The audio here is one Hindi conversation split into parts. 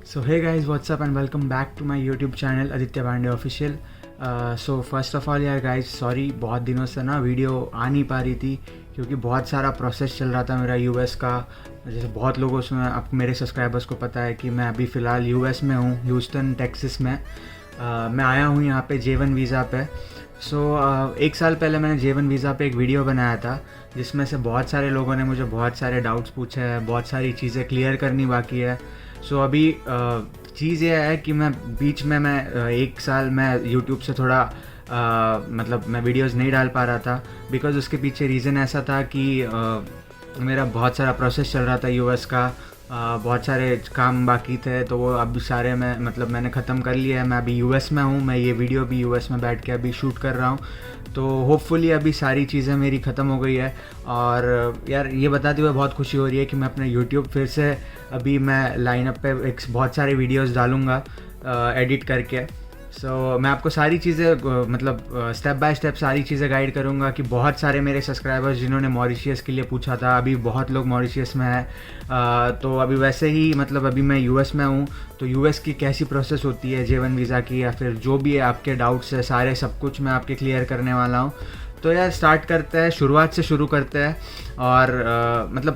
So hey guys, what's up and welcome back to my YouTube channel Aditya Pandey Official. So first of all यार guys, sorry बहुत दिनों से ना वीडियो आ नहीं पा रही थी क्योंकि बहुत सारा प्रोसेस चल रहा था मेरा यूएस का। जैसे बहुत लोगों से अब मेरे सब्सक्राइबर्स को पता है कि मैं अभी फ़िलहाल यूएस में हूँ, ह्यूस्टन टेक्सास में। मैं आया हूँ यहाँ पे J1 वीज़ा पे। एक साल पहले मैंने J1 वीज़ा पे एक वीडियो बनाया था जिसमें से बहुत सारे लोगों ने मुझे बहुत सारे डाउट्स पूछे हैं, बहुत सारी चीज़ें क्लियर करनी बाकी है। अभी चीज़ ये है कि मैं बीच में एक साल मैं यूट्यूब से थोड़ा मतलब मैं वीडियोस नहीं डाल पा रहा था बिकॉज़ उसके पीछे रीज़न ऐसा था कि मेरा बहुत सारा प्रोसेस चल रहा था यूएस का। बहुत सारे काम बाकी थे तो वो अब सारे मैंने ख़त्म कर लिया है। मैं अभी यूएस में हूँ, मैं ये वीडियो भी यूएस में बैठ के अभी शूट कर रहा हूँ। तो होपफुली अभी सारी चीज़ें मेरी ख़त्म हो गई है। और यार ये बताते हुए बहुत खुशी हो रही है कि मैं अपने यूट्यूब फिर से अभी मैं लाइनअप पे एक बहुत सारे वीडियोस डालूँगा एडिट करके। मैं आपको सारी चीज़ें स्टेप बाय स्टेप सारी चीज़ें गाइड करूँगा कि बहुत सारे मेरे सब्सक्राइबर्स जिन्होंने मॉरिशियस के लिए पूछा था, अभी बहुत लोग मॉरिशियस में हैं। तो अभी वैसे ही अभी मैं यूएस में हूँ तो यूएस की कैसी प्रोसेस होती है J1 वीज़ा की, या फिर जो भी है आपके डाउट्स है सारे सब कुछ मैं आपके क्लियर करने वाला हूँ। तो यार स्टार्ट करते हैं, शुरुआत से शुरू करते हैं। और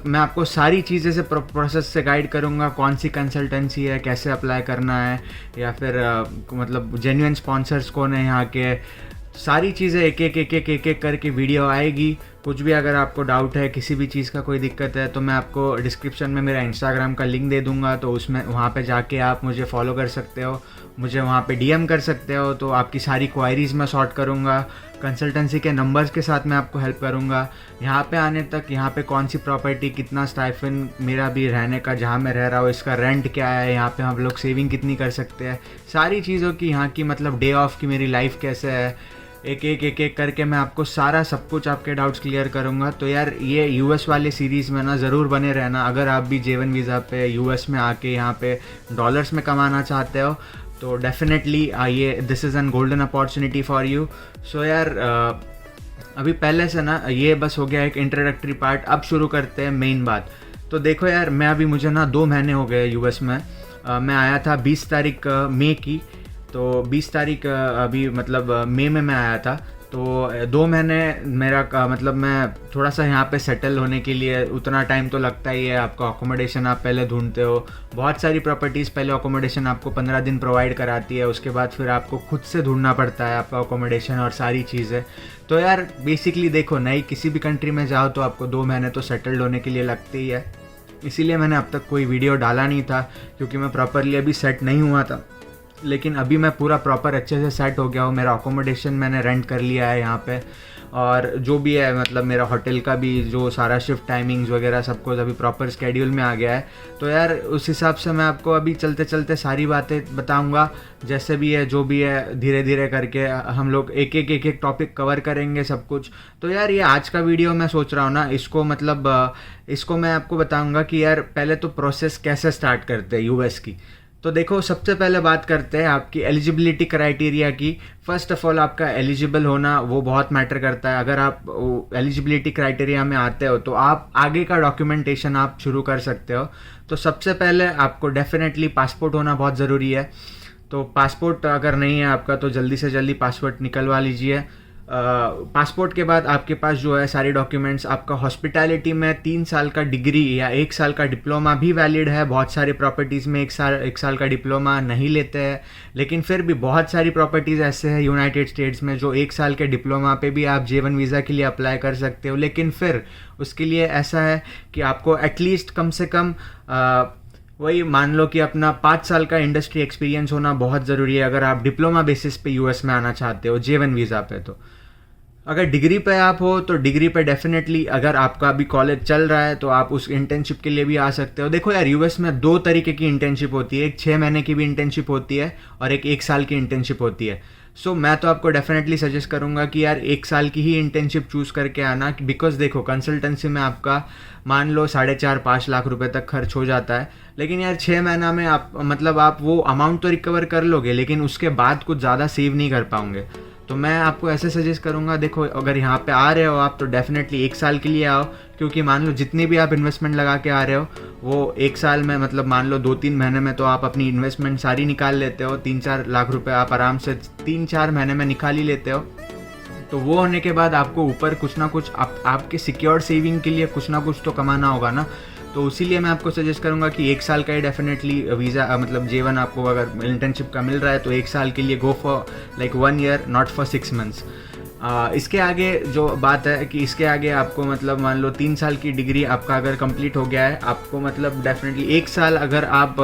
मैं आपको सारी चीज़ें से प्रोसेस से गाइड करूँगा, कौन सी कंसल्टेंसी है, कैसे अप्लाई करना है, या फिर जेन्युइन स्पॉन्सर्स कौन है यहाँ के। सारी चीज़ें एक एक करके वीडियो आएगी। कुछ भी अगर आपको डाउट है, किसी भी चीज़ का कोई दिक्कत है तो मैं आपको डिस्क्रिप्शन में मेरा इंस्टाग्राम का लिंक दे दूँगा, तो उसमें वहाँ पे जाके आप मुझे फॉलो कर सकते हो, मुझे वहाँ पे डीएम कर सकते हो। तो आपकी सारी क्वायरीज़ मैं सॉर्ट करूँगा, कंसल्टेंसी के नंबर्स के साथ मैं आपको हेल्प करूँगा। यहाँ पे आने तक यहाँ पे कौन सी प्रॉपर्टी, कितना स्टाइफन मेरा भी रहने का जहाँ मैं रह रहा हूँ, इसका रेंट क्या है, यहाँ पे हम लोग सेविंग कितनी कर सकते हैं, सारी चीज़ों की, यहाँ की डे ऑफ की मेरी लाइफ कैसे है, एक करके मैं आपको सारा सब कुछ आपके डाउट्स क्लियर करूँगा। तो यार ये यूएस वाले सीरीज़ में ना ज़रूर बने रहना। अगर आप भी J1 वीज़ा पे यूएस में आके यहाँ पे डॉलर्स में कमाना चाहते हो तो डेफिनेटली आइए, this is an golden opportunity for you. यार अभी पहले से ना ये बस हो गया एक इंट्रोडक्टरी पार्ट। अब शुरू करते हैं मेन बात। तो देखो यार, मुझे ना 2 महीने हो गए यूएस में। मैं आया था 20 तारीख मई की। तो 20 तारीख अभी मई में मैं आया था। तो 2 महीने मेरा मैं थोड़ा सा यहाँ पे सेटल होने के लिए उतना टाइम तो लगता ही है। आपको अकोमोडेशन आप पहले ढूंढते हो, बहुत सारी प्रॉपर्टीज़ पहले अकोमोडेशन आपको 15 दिन प्रोवाइड कराती है, उसके बाद फिर आपको खुद से ढूंढना पड़ता है आपका अकोमोडेशन और सारी चीज़ें। तो यार बेसिकली देखो, नई किसी भी कंट्री में जाओ तो आपको 2 महीने तो सेटल्ड होने के लिए लगते ही है। इसीलिए मैंने अब तक कोई वीडियो डाला नहीं था क्योंकि मैं प्रॉपरली अभी सेट नहीं हुआ था। लेकिन अभी मैं पूरा प्रॉपर अच्छे से सेट हो गया हूँ। मेरा अकोमोडेशन मैंने रेंट कर लिया है यहाँ पे, और जो भी है मेरा होटल का भी जो सारा शिफ्ट टाइमिंग्स वगैरह सब कुछ अभी प्रॉपर स्केड्यूल में आ गया है। तो यार उस हिसाब से मैं आपको अभी चलते चलते सारी बातें बताऊँगा। जैसे भी है, जो भी है, धीरे धीरे करके हम लोग एक टॉपिक कवर करेंगे सब कुछ। तो यार ये आज का वीडियो मैं सोच रहा हूँ ना, इसको मैं आपको बताऊँगा कि यार पहले तो प्रोसेस कैसे स्टार्ट करते हैं यूएस की। तो देखो, सबसे पहले बात करते हैं आपकी एलिजिबिलिटी क्राइटेरिया की। फ़र्स्ट ऑफ ऑल आपका एलिजिबल होना वो बहुत मैटर करता है। अगर आप एलिजिबिलिटी क्राइटेरिया में आते हो तो आप आगे का डॉक्यूमेंटेशन आप शुरू कर सकते हो। तो सबसे पहले आपको डेफिनेटली पासपोर्ट होना बहुत ज़रूरी है। तो पासपोर्ट अगर नहीं है आपका तो जल्दी से जल्दी पासपोर्ट निकलवा लीजिए। पासपोर्ट के बाद आपके पास जो है सारे डॉक्यूमेंट्स, आपका हॉस्पिटैलिटी में 3 साल का डिग्री या 1 साल का डिप्लोमा भी वैलिड है। बहुत सारी प्रॉपर्टीज़ में 1 साल का डिप्लोमा नहीं लेते हैं, लेकिन फिर भी बहुत सारी प्रॉपर्टीज़ ऐसे हैं यूनाइटेड स्टेट्स में जो 1 साल के डिप्लोमा पे भी आप J1 वीज़ा के लिए अप्लाई कर सकते हो। लेकिन फिर उसके लिए ऐसा है कि आपको एटलीस्ट कम से कम वही मान लो कि अपना 5 साल का इंडस्ट्री एक्सपीरियंस होना बहुत ज़रूरी है अगर आप डिप्लोमा बेसिस पे यूएस में आना चाहते हो J1 वीज़ा पे। तो अगर डिग्री पे आप हो तो डिग्री पे डेफिनेटली, अगर आपका अभी कॉलेज चल रहा है तो आप उस इंटर्नशिप के लिए भी आ सकते हो। देखो यार, यूएस में 2 तरीके की इंटर्नशिप होती है। एक 6 महीने की भी इंटर्नशिप होती है और एक 1 साल की इंटर्नशिप होती है। मैं तो आपको डेफिनेटली सजेस्ट करूंगा कि यार 1 साल की ही इंटर्नशिप चूज़ करके आना। बिकॉज देखो, कंसल्टेंसी में आपका मान लो 4.5-5 लाख रुपए तक खर्च हो जाता है। लेकिन यार 6 महीना में आप वो अमाउंट तो रिकवर कर लोगे, लेकिन उसके बाद कुछ ज़्यादा सेव नहीं कर पाओगे। तो मैं आपको ऐसे सजेस्ट करूंगा, देखो अगर यहाँ पे आ रहे हो आप तो डेफिनेटली 1 साल के लिए आओ, क्योंकि मान लो जितनी भी आप इन्वेस्टमेंट लगा के आ रहे हो वो 1 साल में मतलब मान लो 2-3 महीने में तो आप अपनी इन्वेस्टमेंट सारी निकाल लेते हो। 3-4 लाख रुपए आप आराम से 3-4 महीने में निकाल ही लेते हो। तो वो होने के बाद आपको ऊपर कुछ ना कुछ आपके सिक्योर सेविंग के लिए कुछ ना कुछ तो कमाना होगा ना। तो इसीलिए मैं आपको सजेस्ट करूंगा कि 1 साल का ही डेफिनेटली वीज़ा मतलब J1 आपको अगर इंटर्नशिप का मिल रहा है तो 1 साल के लिए go for like 1 year, not for 6 months. इसके आगे जो बात है कि इसके आगे आपको मतलब मान लो 3 साल की डिग्री आपका अगर कंप्लीट हो गया है, आपको मतलब डेफिनेटली 1 साल अगर आप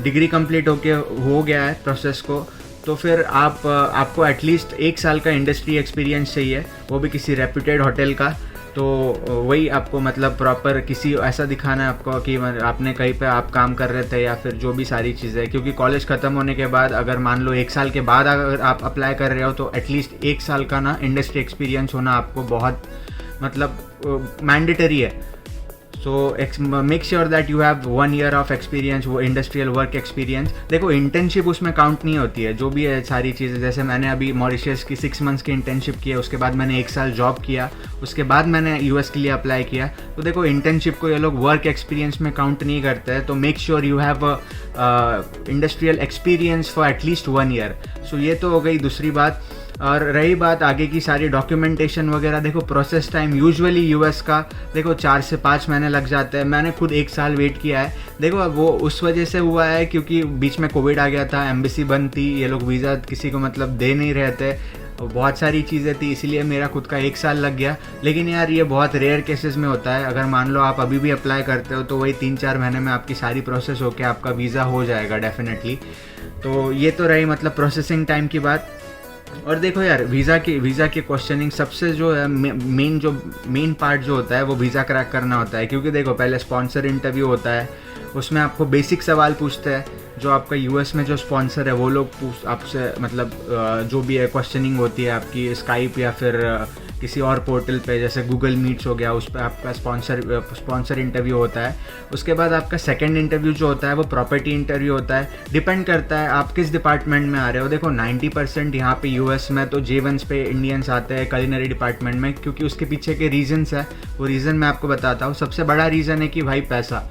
डिग्री कंप्लीट हो गया है प्रोसेस को, तो फिर आपको एटलीस्ट 1 साल का इंडस्ट्री एक्सपीरियंस चाहिए, वो भी किसी रेप्यूटेड होटल का। तो वही आपको मतलब प्रॉपर किसी ऐसा दिखाना है आपको कि आपने कहीं पे आप काम कर रहे थे या फिर जो भी सारी चीज़ें, क्योंकि कॉलेज ख़त्म होने के बाद अगर मान लो 1 साल के बाद अगर आप अप्लाई कर रहे हो तो एटलीस्ट 1 साल का ना इंडस्ट्री एक्सपीरियंस होना आपको बहुत मतलब मैंडेटरी है। So make sure that you have 1 year of experience, वो इंडस्ट्रियल वर्क एक्सपीरियंस। देखो इंटर्नशिप उसमें काउंट नहीं होती है, जो भी है सारी चीज़ें। जैसे मैंने अभी मॉरिशस की 6 मंथ्स की इंटर्नशिप की है, उसके बाद मैंने 1 साल जॉब किया, उसके बाद मैंने यूएस के लिए अप्लाई किया। तो देखो इंटर्नशिप को ये लोग वर्क एक्सपीरियंस में काउंट नहीं करते हैं। तो make sure you have industrial experience for at least 1 year. So ये तो हो गई दूसरी बात। और रही बात आगे की सारी डॉक्यूमेंटेशन वगैरह, देखो प्रोसेस टाइम यूजुअली यूएस का देखो 4 से 5 महीने लग जाते हैं। मैंने खुद 1 साल वेट किया है। देखो वो उस वजह से हुआ है क्योंकि बीच में कोविड आ गया था, एम्बेसी बंद थी, ये लोग वीज़ा किसी को मतलब दे नहीं रहे थे, बहुत सारी चीज़ें थी, इसीलिए मेरा खुद का 1 साल लग गया। लेकिन यार ये बहुत रेयर केसेस में होता है। अगर मान लो आप अभी भी अप्लाई करते हो तो वही 3-4 महीने में आपकी सारी प्रोसेस होकर आपका वीज़ा हो जाएगा डेफिनेटली। तो ये तो रही मतलब प्रोसेसिंग टाइम की बात। और देखो यार वीज़ा की क्वेश्चनिंग सबसे जो है मेन पार्ट जो होता है वो वीज़ा क्रैक करना होता है। क्योंकि देखो पहले स्पॉन्सर इंटरव्यू होता है, उसमें आपको बेसिक सवाल पूछते हैं। जो आपका यूएस में जो स्पॉन्सर है वो लोग आपसे मतलब जो भी है क्वेश्चनिंग होती है आपकी स्काइप या फिर किसी और पोर्टल पे जैसे गूगल मीट्स हो गया, उस पर आपका स्पॉन्सर इंटरव्यू होता है। उसके बाद आपका सेकंड इंटरव्यू जो होता है वो प्रॉपर्टी इंटरव्यू होता है। डिपेंड करता है आप किस डिपार्टमेंट में आ रहे हो। देखो 90% यहाँ पे यूएस में तो J1 पे इंडियंस आते हैं कलिनरी डिपार्टमेंट में, क्योंकि उसके पीछे के रीजन्स है, वो रीज़न मैं आपको बताता हूँ। सबसे बड़ा रीज़न है कि भाई पैसा।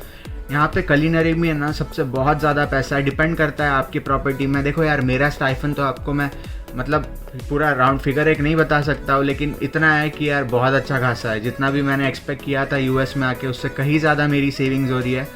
यहाँ पे कलिनरी में ना सबसे बहुत ज़्यादा पैसा है। डिपेंड करता है आपकी प्रॉपर्टी में। देखो यार मेरा स्टाइफन तो आपको मैं मतलब पूरा राउंड फिगर एक नहीं बता सकता हूँ, लेकिन इतना है कि यार बहुत अच्छा खासा है। जितना भी मैंने एक्सपेक्ट किया था यूएस में आके उससे कहीं ज़्यादा मेरी सेविंग्स हो रही है।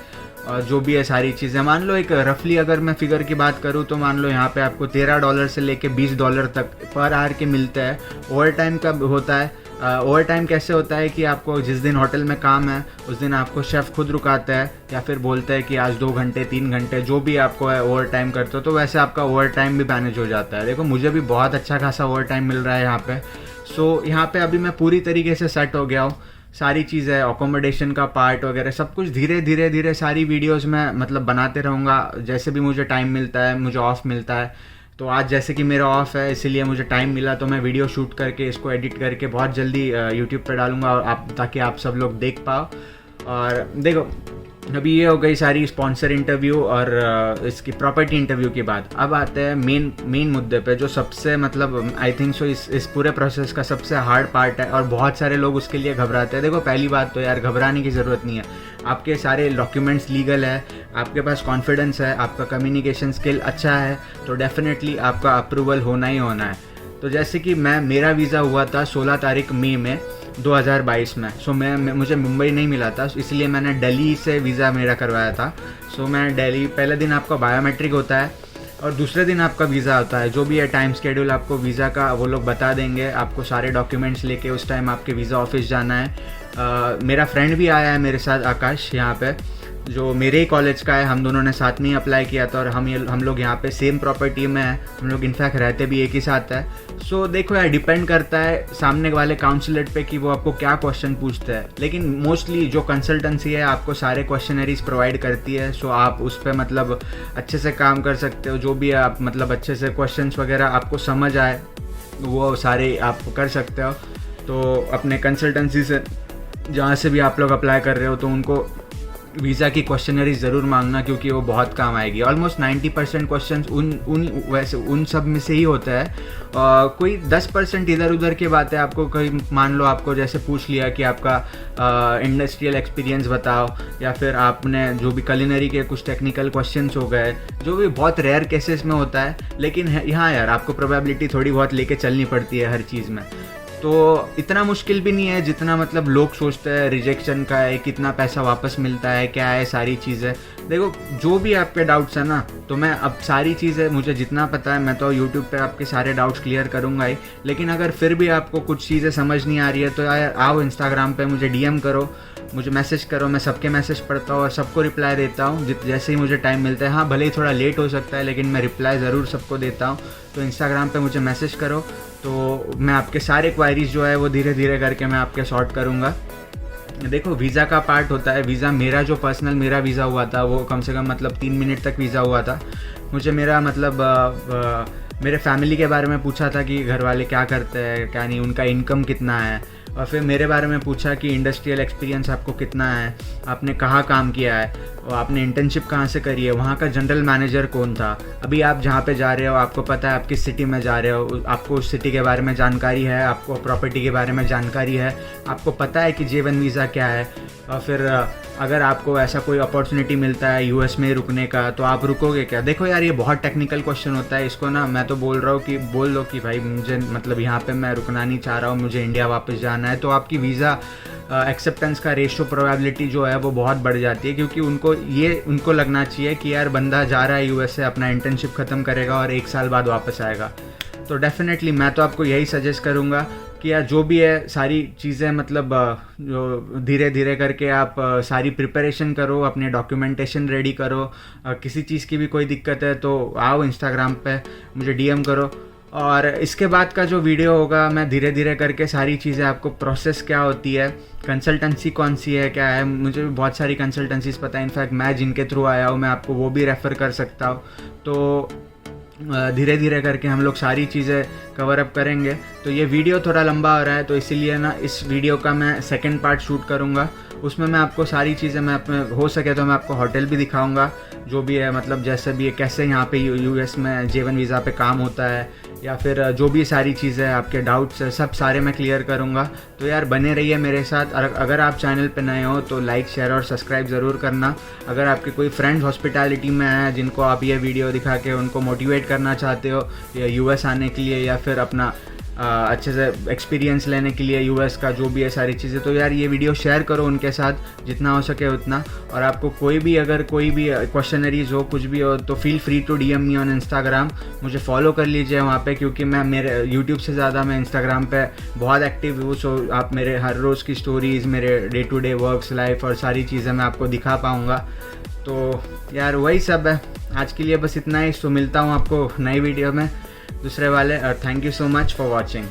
और जो भी है सारी चीज़ें, मान लो एक रफली अगर मैं फिगर की बात करूँ तो मान लो यहाँ पे आपको $13 से लेके $20 तक पर आवर के मिलते हैं। ओवर टाइम का होता है। ओवर टाइम कैसे होता है कि आपको जिस दिन होटल में काम है उस दिन आपको शेफ़ खुद रुकाता है या फिर बोलता है कि आज 2 घंटे 3 घंटे जो भी आपको है ओवर टाइम करते हो, तो वैसे आपका ओवर टाइम भी मैनेज हो जाता है। देखो मुझे भी बहुत अच्छा खासा ओवर टाइम मिल रहा है यहाँ पे। सो यहाँ पे अभी मैं पूरी तरीके से सेट हो गया हूँ। सारी चीज़ें अकोमोडेशन का पार्ट वगैरह सब कुछ धीरे सारी वीडियोज़ में मतलब बनाते रहूँगा जैसे भी मुझे टाइम मिलता है, मुझे ऑफ मिलता है। तो आज जैसे कि मेरा ऑफ है इसीलिए मुझे टाइम मिला, तो मैं वीडियो शूट करके इसको एडिट करके बहुत जल्दी यूट्यूब पर डालूँगा और ताकि आप सब लोग देख पाओ। और देखो अभी ये हो गई सारी स्पॉन्सर इंटरव्यू और इसकी प्रॉपर्टी इंटरव्यू की बात। अब आते हैं मेन मुद्दे पे जो सबसे मतलब आई थिंक सो इस पूरे प्रोसेस का सबसे हार्ड पार्ट है और बहुत सारे लोग उसके लिए घबराते हैं। देखो पहली बात तो यार घबराने की ज़रूरत नहीं है। आपके सारे डॉक्यूमेंट्स लीगल है, आपके पास कॉन्फिडेंस है, आपका कम्युनिकेशन स्किल अच्छा है, तो डेफिनेटली आपका अप्रूवल होना ही होना है। तो जैसे कि मेरा वीज़ा हुआ था 16 तारीख मई में 2022 में। सो मुझे मुंबई नहीं मिला था, इसलिए मैंने दिल्ली से वीज़ा मेरा करवाया था। सो मैं दिल्ली, पहले दिन आपका बायोमेट्रिक होता है और दूसरे दिन आपका वीज़ा होता है। जो भी है टाइम स्केड्यूल आपको वीज़ा का वो लोग बता देंगे। आपको सारे डॉक्यूमेंट्स लेके उस टाइम आपके वीज़ा ऑफिस जाना है। मेरा फ्रेंड भी आया है मेरे साथ, आकाश, यहाँ पे, जो मेरे ही कॉलेज का है। हम दोनों ने साथ में ही अप्लाई किया था और हम लोग यहाँ पे सेम प्रॉपर्टी में हैं। हम लोग इनफैक्ट रहते भी एक ही साथ है। सो देखो यार डिपेंड करता है सामने वाले काउंसलेट पे कि वो आपको क्या क्वेश्चन पूछते हैं, लेकिन मोस्टली जो कंसल्टेंसी है आपको सारे क्वेश्चनरीज प्रोवाइड करती है। सो आप उस पर मतलब अच्छे से काम कर सकते हो। जो भी है आप मतलब अच्छे से क्वेश्चंस वगैरह आपको समझ आए वो सारे आप कर सकते हो। तो अपने कंसल्टेंसी से जहाँ से भी आप लोग अप्लाई कर रहे हो तो उनको वीज़ा की क्वेश्चनरी ज़रूर मांगना, क्योंकि वो बहुत काम आएगी। ऑलमोस्ट 90% क्वेश्चन उन सब में से ही होता है। कोई 10% इधर उधर की बात है। आपको कोई मान लो आपको जैसे पूछ लिया कि आपका इंडस्ट्रियल एक्सपीरियंस बताओ, या फिर आपने जो भी कुलिनरी के कुछ टेक्निकल क्वेश्चंस हो गए, जो भी बहुत रेयर केसेस में होता है। लेकिन यहाँ यार आपको प्रोबेबिलिटी थोड़ी बहुत लेके चलनी पड़ती है हर चीज़ में। तो इतना मुश्किल भी नहीं है जितना मतलब लोग सोचते हैं। रिजेक्शन का है, कितना पैसा वापस मिलता है, क्या है, सारी चीज़ें। देखो जो भी आपके डाउट्स हैं ना, तो मैं अब सारी चीज़ें मुझे जितना पता है मैं तो यूट्यूब पे आपके सारे डाउट्स क्लियर करूँगा ही। लेकिन अगर फिर भी आपको कुछ चीज़ें समझ नहीं आ रही है तो यार आओ इंस्टाग्राम पे मुझे DM करो, मुझे मैसेज करो। मैं सबके मैसेज पढ़ता हूँ और सबको रिप्लाई देता हूँ जैसे ही मुझे टाइम मिलता है। हाँ भले ही थोड़ा लेट हो सकता है, लेकिन मैं रिप्लाई ज़रूर सबको देता हूँ। तो इंस्टाग्राम पे मुझे मैसेज करो, तो मैं आपके सारे क्वायरीज जो है वो धीरे धीरे करके मैं आपके सॉर्ट करूँगा। देखो वीज़ा का पार्ट होता है। वीज़ा मेरा जो पर्सनल मेरा वीज़ा हुआ था वो कम से कम मतलब 3 मिनट तक वीज़ा हुआ था। मुझे मेरा मतलब मेरे फैमिली के बारे में पूछा था कि घर वाले क्या करते हैं क्या नहीं, उनका इनकम कितना है, और फिर मेरे बारे में पूछा कि इंडस्ट्रियल एक्सपीरियंस आपको कितना है, आपने कहाँ काम किया है, और आपने इंटर्नशिप कहाँ से करी है, वहाँ का जनरल मैनेजर कौन था, अभी आप जहाँ पे जा रहे हो आपको पता है आप किस सिटी में जा रहे हो, आपको उस सिटी के बारे में जानकारी है, आपको प्रॉपर्टी के बारे में जानकारी है, आपको पता है कि J1 वीज़ा क्या है। और फिर अगर आपको ऐसा कोई अपॉर्चुनिटी मिलता है US में रुकने का तो आप रुकोगे क्या। देखो यार ये बहुत टेक्निकल क्वेश्चन होता है, इसको ना मैं तो बोल रहा हूँ कि बोल दो कि भाई मुझे मतलब यहाँ पे मैं रुकना नहीं चाह रहा हूँ, मुझे इंडिया वापस जाना है, तो आपकी वीज़ा एक्सेप्टेंस का रेशो प्रोबेबिलिटी जो है वो बहुत बढ़ जाती है। क्योंकि उनको लगना चाहिए कि यार बंदा जा रहा है US से, अपना इंटर्नशिप ख़त्म करेगा और 1 साल बाद वापस आएगा। तो डेफिनेटली मैं तो आपको यही सजेस्ट करूँगा कि यार जो भी है सारी चीज़ें मतलब जो धीरे धीरे करके आप सारी प्रिपरेशन करो, अपने डॉक्यूमेंटेशन रेडी करो। किसी चीज़ की भी कोई दिक्कत है तो आओ इंस्टाग्राम पे मुझे DM करो। और इसके बाद का जो वीडियो होगा मैं धीरे धीरे करके सारी चीज़ें आपको प्रोसेस क्या होती है, कंसल्टेंसी कौन सी है, क्या है, मुझे भी बहुत सारी कंसल्टेंसीज पता है। इनफैक्ट मैं जिनके थ्रू आया हूँ मैं आपको वो भी रेफ़र कर सकता हूँ। तो धीरे धीरे करके हम लोग सारी चीज़ें कवर अप करेंगे। तो ये वीडियो थोड़ा लंबा हो रहा है तो इसीलिए ना इस वीडियो का मैं सेकंड पार्ट शूट करूँगा। उसमें मैं आपको सारी चीज़ें मैं अपने हो सके तो मैं आपको होटल भी दिखाऊंगा, जो भी है मतलब जैसे भी है, कैसे यहाँ पे US में J1 वीज़ा पे काम होता है, या फिर जो भी सारी चीज़ें आपके डाउट्स है सब सारे मैं क्लियर करूँगा। तो यार बने रहिए मेरे साथ। और अगर आप चैनल पे नए हो तो लाइक शेयर और सब्सक्राइब ज़रूर करना। अगर आपके कोई फ्रेंड्स हॉस्पिटैलिटी में हैं जिनको आप ये वीडियो दिखा के उनको मोटिवेट करना चाहते हो या US आने के लिए, या फिर अपना अच्छे से एक्सपीरियंस लेने के लिए US का, जो भी है सारी चीज़ें, तो यार ये वीडियो शेयर करो उनके साथ जितना हो सके उतना। और आपको कोई भी अगर कोई भी क्वेश्चनरीज हो, कुछ भी हो, तो feel free to DM me on Instagram. मुझे फॉलो कर लीजिए वहाँ पे, क्योंकि मैं मेरे यूट्यूब से ज़्यादा मैं इंस्टाग्राम पे बहुत एक्टिव हूँ। सो आप मेरे हर रोज़ की स्टोरीज़, मेरे day to day works life और सारी चीज़ें मैं आपको दिखा पाऊँगा। तो यार वही सब है आज के लिए, बस इतना ही। सो मिलता हूँ आपको नई वीडियो में दूसरे वाले। और thank you so much for watching.